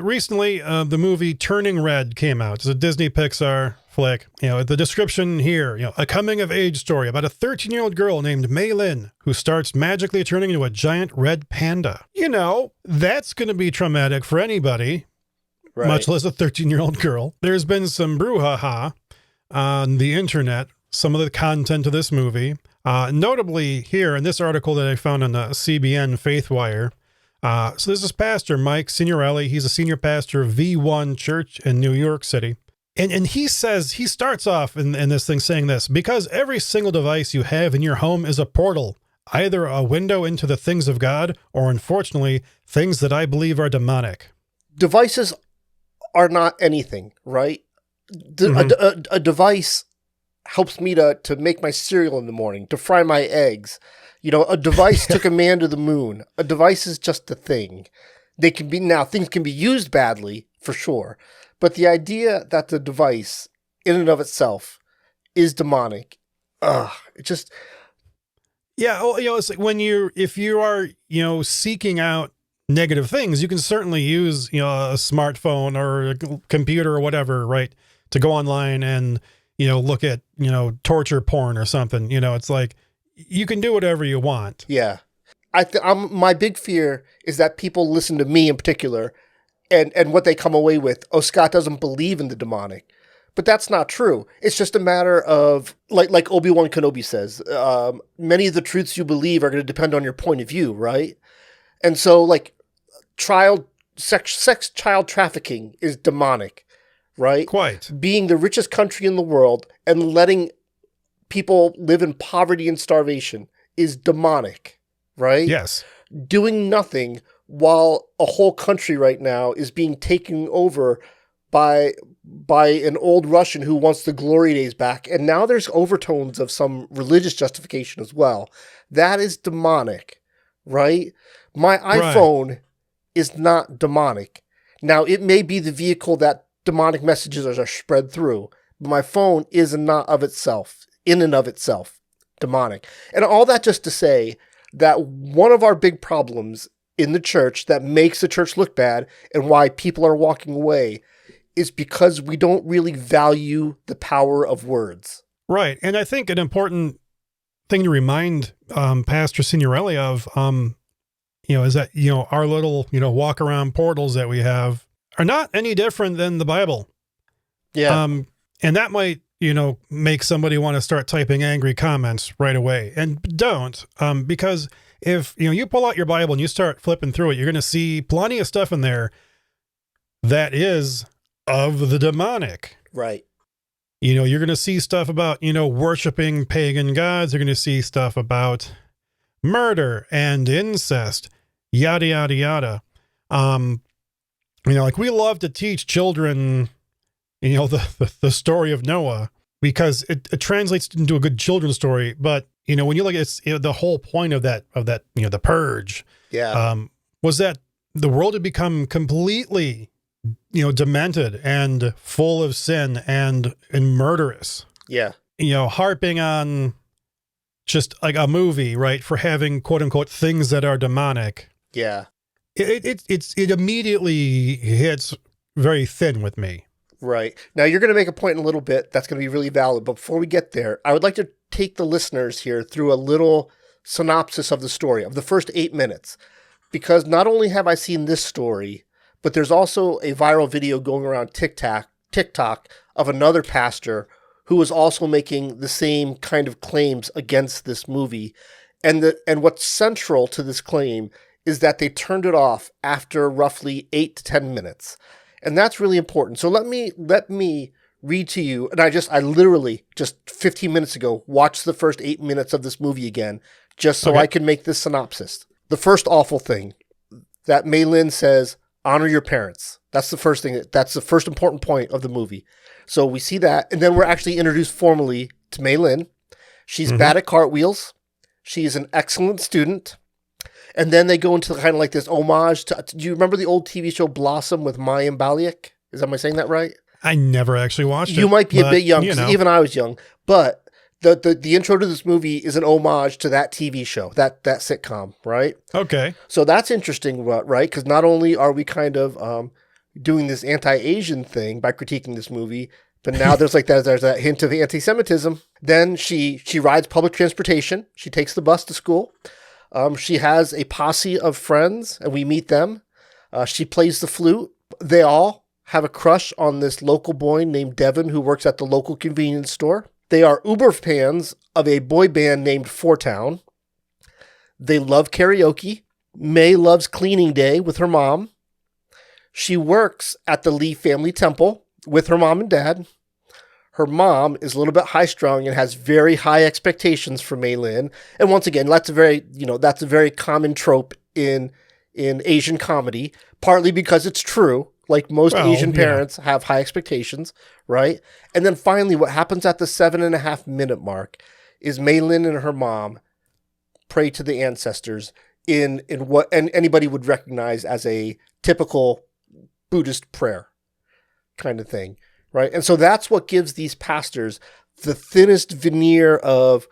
Recently, the movie Turning Red came out. It's a Disney Pixar flick. The description here, a coming-of-age story about a 13-year-old girl named Mei Lin who starts magically turning into a giant red panda. That's going to be traumatic for anybody, Right. much less a 13-year-old girl. There's been some brouhaha on the internet, some of the content of this movie. Notably here in this article that I found on the CBN FaithWire. So this is Pastor Mike Signorelli. He's a senior pastor of V1 Church in New York City. And he says, he starts off in this thing saying this: because every single device you have in your home is a portal, either a window into the things of God, or unfortunately, things that I believe are demonic. Devices are not anything, right? A device helps me to make my cereal in the morning, to fry my eggs. A device took a man to the moon. A device is just a thing. Things can be used badly, for sure. But the idea that the device, in and of itself, is demonic, it just... Yeah, well, it's like if you are, seeking out negative things, you can certainly use, a smartphone or a computer or whatever, right, to go online and, look at, torture porn or something. It's like, you can do whatever you want. Yeah. My big fear is that people listen to me in particular and what they come away with, Scott doesn't believe in the demonic. But that's not true. It's just a matter of, like Obi-Wan Kenobi says, many of the truths you believe are going to depend on your point of view, right? And so, sex child trafficking is demonic, right? Quite. Being the richest country in the world and letting people live in poverty and starvation is demonic, right? Yes. Doing nothing while a whole country right now is being taken over by an old Russian who wants the glory days back. And now there's overtones of some religious justification as well. That is demonic, right? My iPhone is not demonic. Now, it may be the vehicle that demonic messages are spread through, but my phone is not in and of itself, demonic. And all that just to say that one of our big problems in the church that makes the church look bad and why people are walking away is because we don't really value the power of words. Right. And I think an important thing to remind Pastor Signorelli of, is that, our little, walk around portals that we have are not any different than the Bible. Yeah. And that might, make somebody want to start typing angry comments right away. And don't, because if, you pull out your Bible and you start flipping through it, you're going to see plenty of stuff in there that is of the demonic. Right. You're going to see stuff about, worshiping pagan gods. You're going to see stuff about murder and incest, yada, yada, yada. We love to teach children, the story of Noah, because it translates into a good children's story. But, when you look at it, the whole point of that, the purge, was that the world had become completely, demented and full of sin and murderous. Yeah. Harping on just like a movie, right, for having quote unquote things that are demonic. Yeah. It immediately hits very thin with me. Right. Now, you're going to make a point in a little bit that's going to be really valid. But before we get there, I would like to take the listeners here through a little synopsis of the story, of the first 8 minutes. Because not only have I seen this story, but there's also a viral video going around TikTok of another pastor who was also making the same kind of claims against this movie. And what's central to this claim is that they turned it off after roughly 8 to 10 minutes. And that's really important. So let me read to you. And I literally just 15 minutes ago watched the first 8 minutes of this movie again, just so I can make this synopsis. The first awful thing that Mei Lin says, honor your parents. That's the first thing. That's the first important point of the movie. So we see that. And then we're actually introduced formally to Mei Lin. She's bad at cartwheels. She is an excellent student. And then they go into kind of like this homage to, do you remember the old TV show Blossom with Mayim Bialik? Am I saying that right? I never actually watched it. You might be a bit young, because even I was young. But the intro to this movie is an homage to that TV show, that sitcom, right? Okay. So that's interesting, right? Because not only are we kind of doing this anti-Asian thing by critiquing this movie, but now there's that hint of anti-Semitism. Then she rides public transportation. She takes the bus to school. She has a posse of friends, and we meet them. She plays the flute. They all have a crush on this local boy named Devin who works at the local convenience store. They are uber fans of a boy band named Four Town. They love karaoke. May loves cleaning day with her mom. She works at the Lee family temple with her mom and dad. Her mom is a little bit high-strung and has very high expectations for Mei Lin. And once again, that's a very common trope in Asian comedy, partly because it's true. Like most Asian parents have high expectations, right? And then finally, what happens at the 7.5 minute mark is Mei Lin and her mom pray to the ancestors in what anybody would recognize as a typical Buddhist prayer kind of thing, right? And so that's what gives these pastors the thinnest veneer of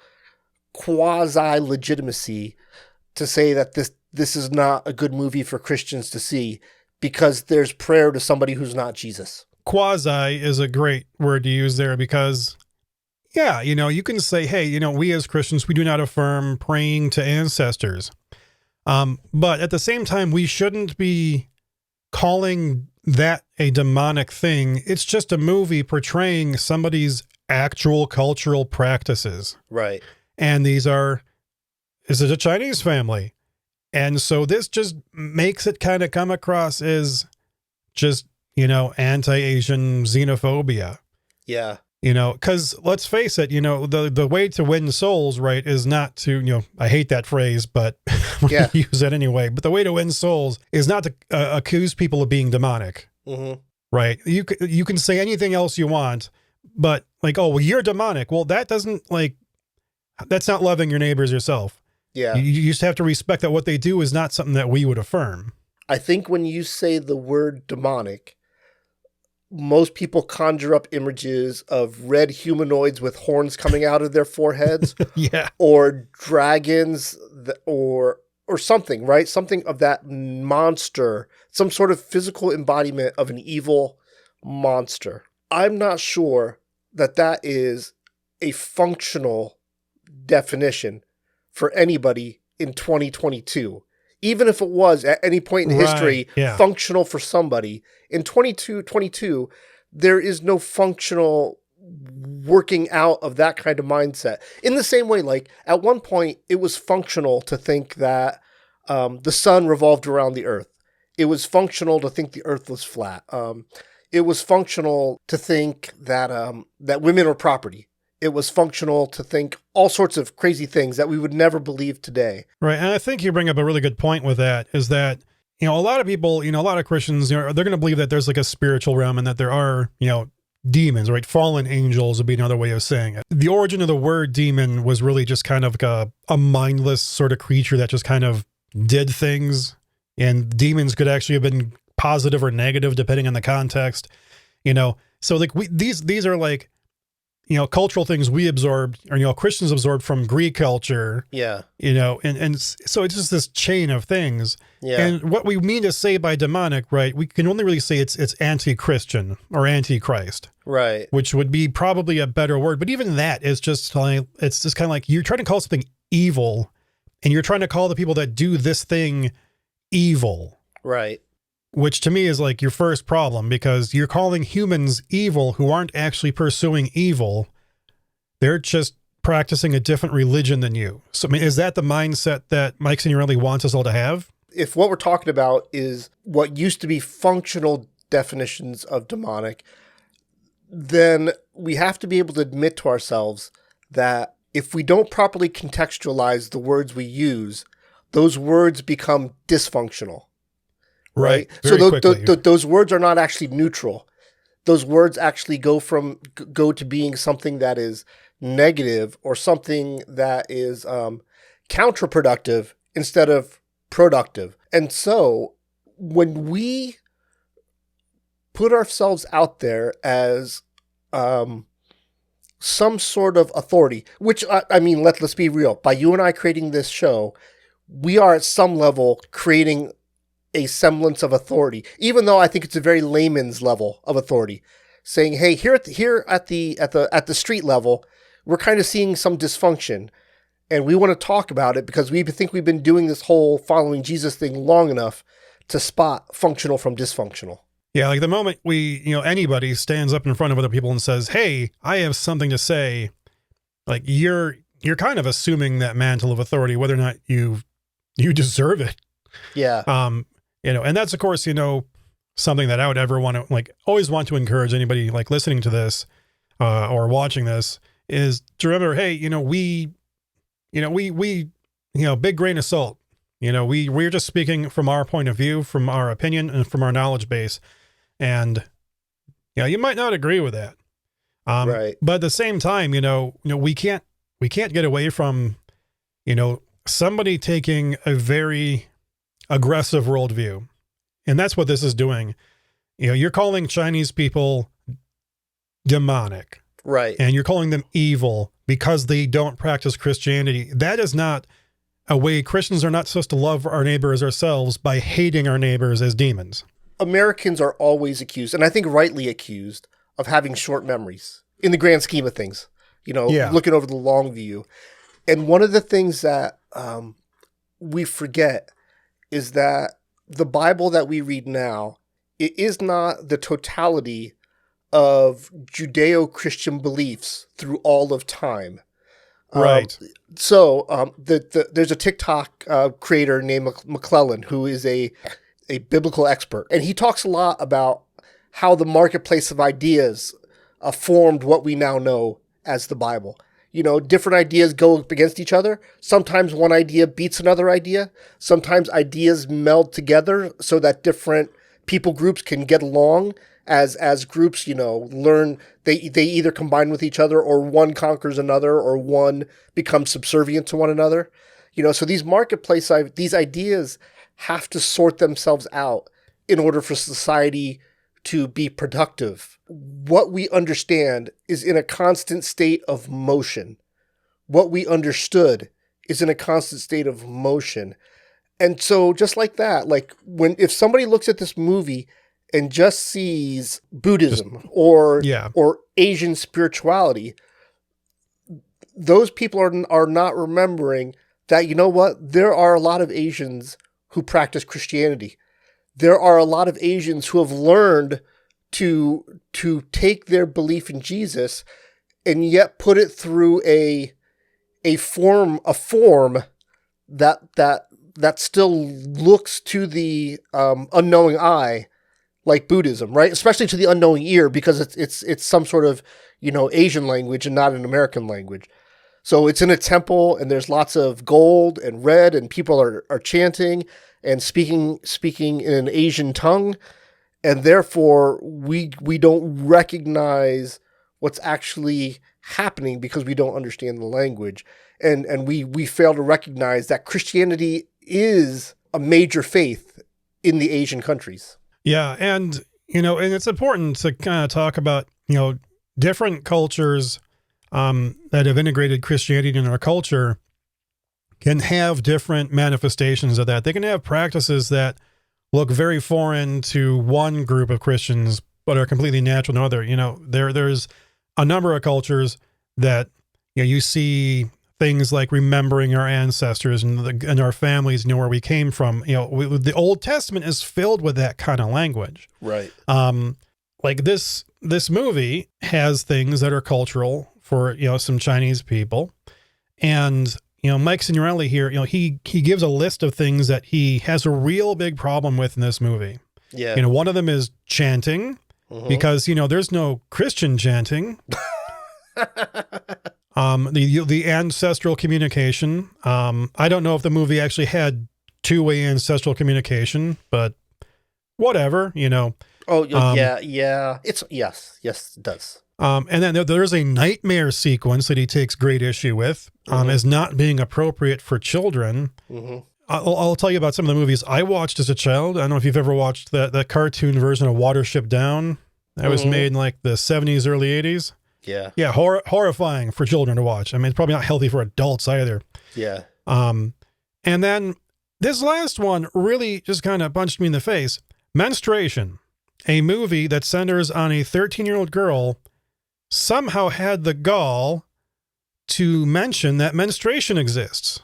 quasi-legitimacy to say that this is not a good movie for Christians to see because there's prayer to somebody who's not Jesus. Quasi is a great word to use there because, yeah, you can say, hey, we as Christians, we do not affirm praying to ancestors. But at the same time, we shouldn't be calling that a demonic thing. It's just a movie portraying somebody's actual cultural practices. Right. And is it a Chinese family? And so this just makes it kind of come across as just, anti-Asian xenophobia. Yeah. Because let's face it, the way to win souls, right, is not to, I hate that phrase, but I'm going to use it anyway. But the way to win souls is not to accuse people of being demonic, right? You can say anything else you want, but like, oh, well, you're demonic. Well, that doesn't that's not loving your neighbors yourself. Yeah. You just have to respect that what they do is not something that we would affirm. I think when you say the word demonic, most people conjure up images of red humanoids with horns coming out of their foreheads. Yeah. Or dragons or something, right? Something of that monster, some sort of physical embodiment of an evil monster. I'm not sure that is a functional definition for anybody in 2022. Even if it was at any point in history functional for somebody, in 2022, there is no functional working out of that kind of mindset. In the same way, like at one point, it was functional to think that the sun revolved around the earth. It was functional to think the earth was flat. It was functional to think that that women are property. It was functional to think all sorts of crazy things that we would never believe today. Right. And I think you bring up a really good point with that is that, a lot of people, a lot of Christians, they're going to believe that there's like a spiritual realm and that there are, demons, right? Fallen angels would be another way of saying it. The origin of the word demon was really just kind of like a mindless sort of creature that just kind of did things. And demons could actually have been positive or negative depending on the context, So like these are like, cultural things we absorbed, or, Christians absorbed from Greek culture. Yeah. And so it's just this chain of things. Yeah. And what we mean to say by demonic, right, we can only really say it's anti-Christian or anti-Christ. Right. Which would be probably a better word. But even that is just like, it's just kind of like you're trying to call something evil and you're trying to call the people that do this thing evil. Right. Which to me is like your first problem because you're calling humans evil who aren't actually pursuing evil. They're just practicing a different religion than you. So, I mean, is that the mindset that Mike Signorelli wants us all to have? If what we're talking about is what used to be functional definitions of demonic, then we have to be able to admit to ourselves that if we don't properly contextualize the words we use, those words become dysfunctional. Right. So those words are not actually neutral. Those words actually go to being something that is negative or something that is counterproductive instead of productive. And so when we put ourselves out there as some sort of authority, which I mean, let's be real. By you and I creating this show, we are at some level creating a semblance of authority, even though I think it's a very layman's level of authority, saying, "Hey, here at the street level, we're kind of seeing some dysfunction, and we want to talk about it because we think we've been doing this whole following Jesus thing long enough to spot functional from dysfunctional." Yeah, like the moment anybody stands up in front of other people and says, "Hey, I have something to say," like you're kind of assuming that mantle of authority, whether or not you deserve it. Yeah. And that's of course, something that I would ever want to always want to encourage anybody listening to this or watching this is to remember, hey, we big grain of salt. We're just speaking from our point of view, from our opinion, and from our knowledge base. And you might not agree with that. Right. But at the same time, we can't get away from, somebody taking a very aggressive worldview. And that's what this is doing. You're calling Chinese people demonic. Right. And you're calling them evil because they don't practice Christianity. That is not a way. Christians are not supposed to love our neighbor as ourselves by hating our neighbors as demons. Americans are always accused, and I think rightly accused, of having short memories in the grand scheme of things, looking over the long view. And one of the things that we forget is that the Bible that we read now, it is not the totality of Judeo-Christian beliefs through all of time. Right. So there's a TikTok creator named McClellan who is a biblical expert, and he talks a lot about how the marketplace of ideas formed what we now know as the Bible. Different ideas go up against each other. Sometimes one idea beats another idea. Sometimes ideas meld together so that different people groups can get along as groups, learn. They either combine with each other, or one conquers another, or one becomes subservient to one another. So these these ideas have to sort themselves out in order for society to be productive. What we understand is in a constant state of motion. What we understood is in a constant state of motion. And so just like that, if somebody looks at this movie and just sees Buddhism or Asian spirituality, those people are not remembering that, there are a lot of Asians who practice Christianity. There are a lot of Asians who have learned to take their belief in Jesus and yet put it through a form that still looks to the unknowing eye like Buddhism, right? Especially to the unknowing ear, because it's some sort of Asian language and not an American language. So it's in a temple, and there's lots of gold and red, and people are chanting and speaking in an Asian tongue, and therefore we don't recognize what's actually happening because we don't understand the language, and we fail to recognize that Christianity is a major faith in the Asian countries. Yeah, and and it's important to kind of talk about different cultures that have integrated Christianity in our culture can have different manifestations of that. They can have practices that look very foreign to one group of Christians, but are completely natural to another. There's a number of cultures that you see things like remembering our ancestors and our families, where we came from. The Old Testament is filled with that kind of language. Right. Like this movie has things that are cultural for some Chinese people, and Mike Signorelli here, he gives a list of things that he has a real big problem with in this movie. Yeah. One of them is chanting, because there's no Christian chanting. The ancestral communication. I don't know if the movie actually had two-way ancestral communication, but whatever, Oh, yeah. Yes, it does. And then there's a nightmare sequence that he takes great issue with as not being appropriate for children. Mm-hmm. I'll tell you about some of the movies I watched as a child. I don't know if you've ever watched that cartoon version of Watership Down that was made in the 70s, early 80s. Yeah. Yeah, horrifying for children to watch. I mean, it's probably not healthy for adults either. Yeah. And then This last one really just kind of punched me in the face. Menstruation, a movie that centers on a 13-year-old girl, somehow had the gall to mention that menstruation exists.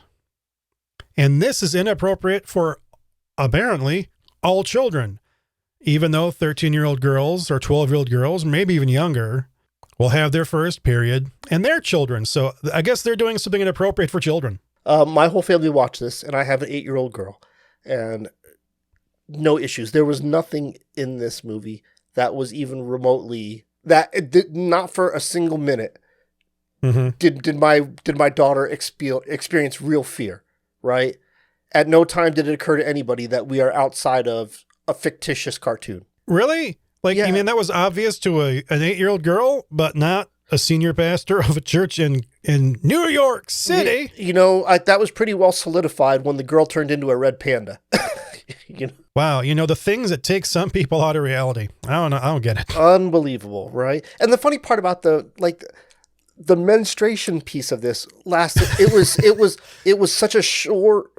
And this is inappropriate for, apparently, all children. Even though 13-year-old girls or 12-year-old girls, maybe even younger, will have their first period and they're children. So I guess they're doing something inappropriate for children. My whole family watched this, and I have an 8-year-old girl, and no issues. There was nothing in this movie that was even remotely that it did not for a single minute. Mm-hmm. Did my daughter experience real fear? Right? At no time did it occur to anybody that we are outside of a fictitious cartoon. Really? Like, Yeah. you mean that was obvious to an 8-year-old girl, but not a senior pastor of a church in New York City? That was pretty well solidified when the girl turned into a red panda. Wow, the things that take some people out of reality. I don't know. I don't get it. Unbelievable, right? And the funny part about the menstruation piece of this lasted. It was such a short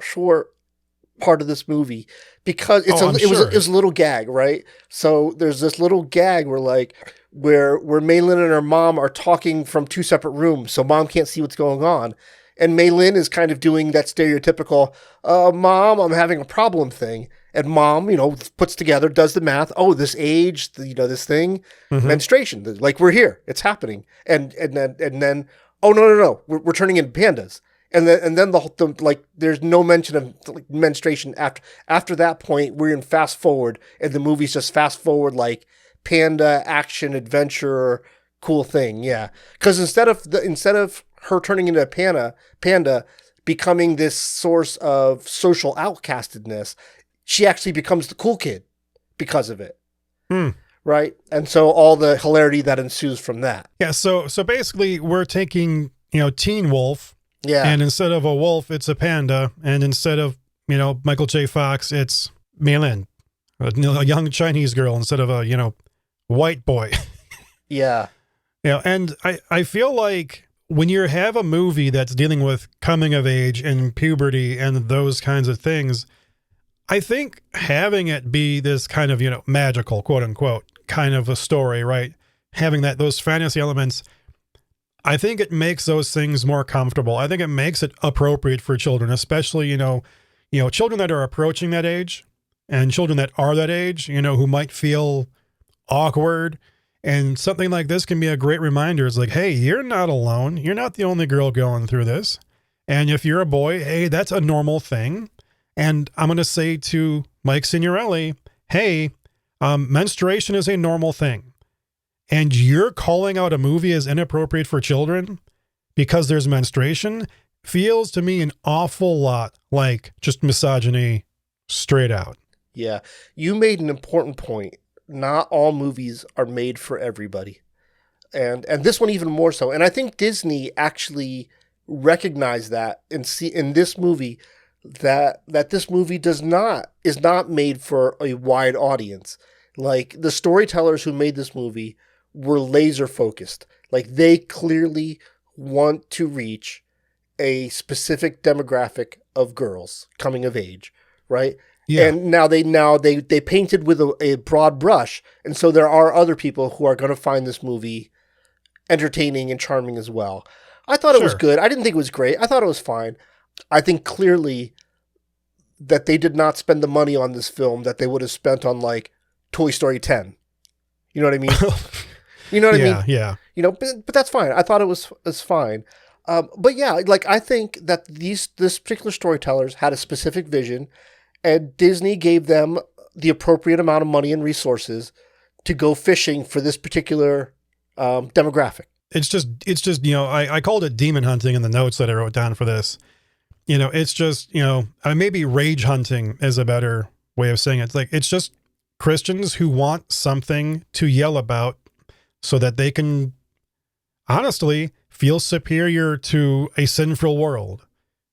part of this movie because it was a little gag, right? So there's this little gag where Maylin and her mom are talking from two separate rooms, so mom can't see what's going on. And Maylin is kind of doing that stereotypical, mom, I'm having a problem thing. And mom, puts together, does the math. Oh, this age, this thing, menstruation, like we're here, it's happening. And then, oh, no, we're turning into pandas. And then there's no mention of menstruation after that point. We're in fast forward, and the movie's just fast forward like panda action adventure cool thing. Yeah, because instead of her turning into a panda becoming this source of social outcastedness, she actually becomes the cool kid because of it. Right? And so all the hilarity that ensues from that. Yeah, so basically we're taking, Teen Wolf. Yeah. And instead of a wolf, it's a panda. And instead of, Michael J. Fox, it's Maylin, a young Chinese girl instead of a, white boy. Yeah. And I feel like when you have a movie that's dealing with coming of age and puberty and those kinds of things, I think having it be this kind of, magical, quote unquote, kind of a story, right? Having those fantasy elements, I think it makes those things more comfortable. I think it makes it appropriate for children, especially, children that are approaching that age and children that are that age, who might feel awkward. And something like this can be a great reminder. It's like, hey, you're not alone. You're not the only girl going through this. And if you're a boy, hey, that's a normal thing. And I'm going to say to Mike Signorelli, hey, menstruation is a normal thing. And you're calling out a movie as inappropriate for children because there's menstruation feels to me an awful lot like just misogyny straight out. Yeah. You made an important point. Not all movies are made for everybody. And this one even more so. And I think Disney actually recognized that in this movie that this movie is not made for a wide audience. Like the storytellers who made this movie were laser focused. Like they clearly want to reach a specific demographic of girls coming of age, right? Yeah. And now they painted with a broad brush, and so there are other people who are going to find this movie entertaining and charming as well. I thought it was good. I didn't think it was great. I thought it was fine. I think clearly that they did not spend the money on this film that they would have spent on like Toy Story 10. You know what I mean? You know what I mean? Yeah. But that's fine. I thought it was fine. But yeah, like I think that this particular storytellers had a specific vision, and Disney gave them the appropriate amount of money and resources to go fishing for this particular demographic. It's just I called it demon hunting in the notes that I wrote down for this. It's just, maybe rage hunting is a better way of saying it. It's like, it's just Christians who want something to yell about so that they can honestly feel superior to a sinful world.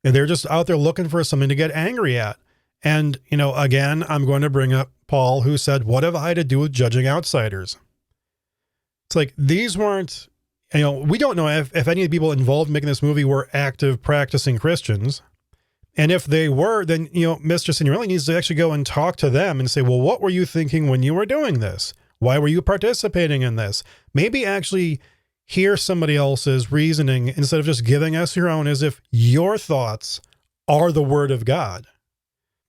And they're just out there looking for something to get angry at. And, again, I'm going to bring up Paul, who said, what have I to do with judging outsiders? It's like, these weren't, we don't know if any of the people involved in making this movie were active practicing Christians, And if they were, then, Mr. Signorelli needs to actually go and talk to them and say, well, what were you thinking when you were doing this? Why were you participating in this? Maybe actually hear somebody else's reasoning instead of just giving us your own, as if your thoughts are the word of God.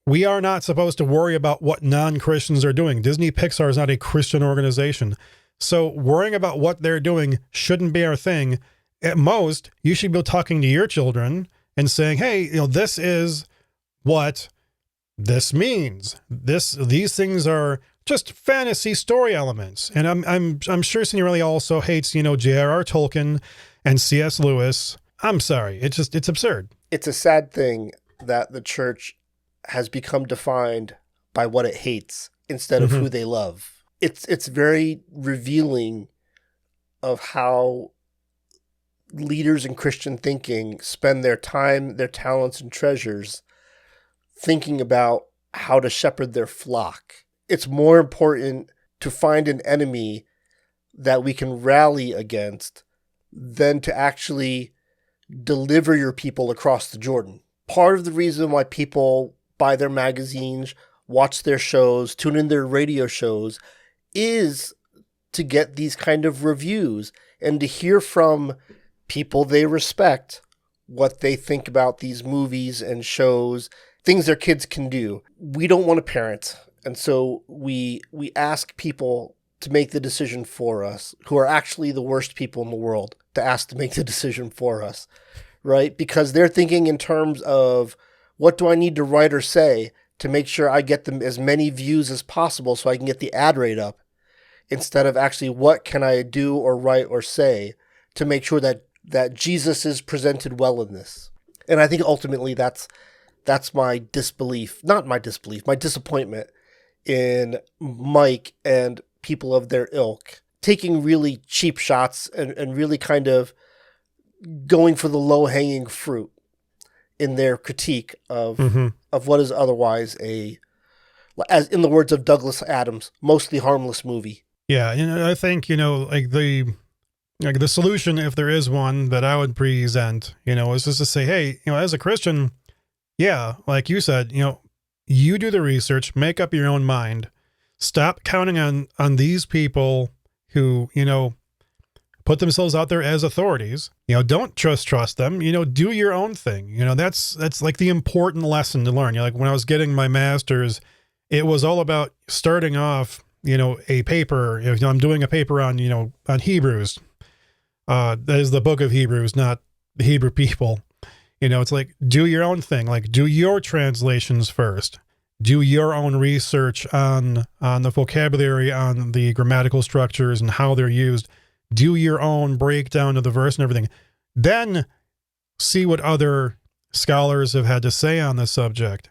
We are not supposed to worry about what non-Christians are doing. Disney Pixar is not a Christian organization. So worrying about what they're doing shouldn't be our thing. At most, you should be talking to your children and saying, hey, this is what this means. These things are just fantasy story elements. And I'm sure Signorelli also hates, J.R.R. Tolkien and C.S. Lewis. I'm sorry. It's absurd. It's a sad thing that the church has become defined by what it hates instead of who they love. It's very revealing of how leaders in Christian thinking spend their time, their talents, and treasures thinking about how to shepherd their flock. It's more important to find an enemy that we can rally against than to actually deliver your people across the Jordan. Part of the reason why people buy their magazines, watch their shows, tune in their radio shows, is to get these kind of reviews and to hear from people they respect what they think about these movies and shows, things their kids can do. We don't want to parent, and so we ask people to make the decision for us, who are actually the worst people in the world, to ask to make the decision for us, right? Because they're thinking in terms of, what do I need to write or say to make sure I get them as many views as possible so I can get the ad rate up, instead of actually what can I do or write or say to make sure that Jesus is presented well in this. And I think ultimately that's my my disappointment in Mike and people of their ilk, taking really cheap shots and really kind of going for the low-hanging fruit in their critique of what is otherwise as in the words of Douglas Adams, mostly harmless movie. Yeah, I think, the solution, if there is one that I would present, is just to say, hey, as a Christian, yeah, like you said, you do the research, make up your own mind. Stop counting on these people who, put themselves out there as authorities. Don't trust them. Do your own thing. That's like the important lesson to learn. Like when I was getting my master's, it was all about starting off, a paper. I'm doing a paper on Hebrews. That is the book of Hebrews, not the Hebrew people. It's like, do your own thing. Like, do your translations first. Do your own research on the vocabulary, on the grammatical structures and how they're used. Do your own breakdown of the verse and everything. Then see what other scholars have had to say on this subject.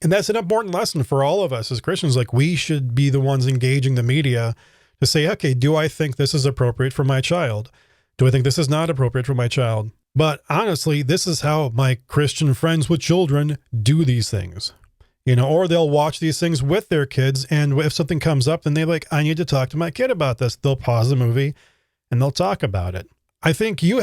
And that's an important lesson for all of us as Christians. Like, we should be the ones engaging the media to say, okay, do I think this is appropriate for my child? Do I think this is not appropriate for my child? But honestly, this is how my Christian friends with children do these things. Or they'll watch these things with their kids, and if something comes up, then they're like, I need to talk to my kid about this. They'll pause the movie and they'll talk about it. I think you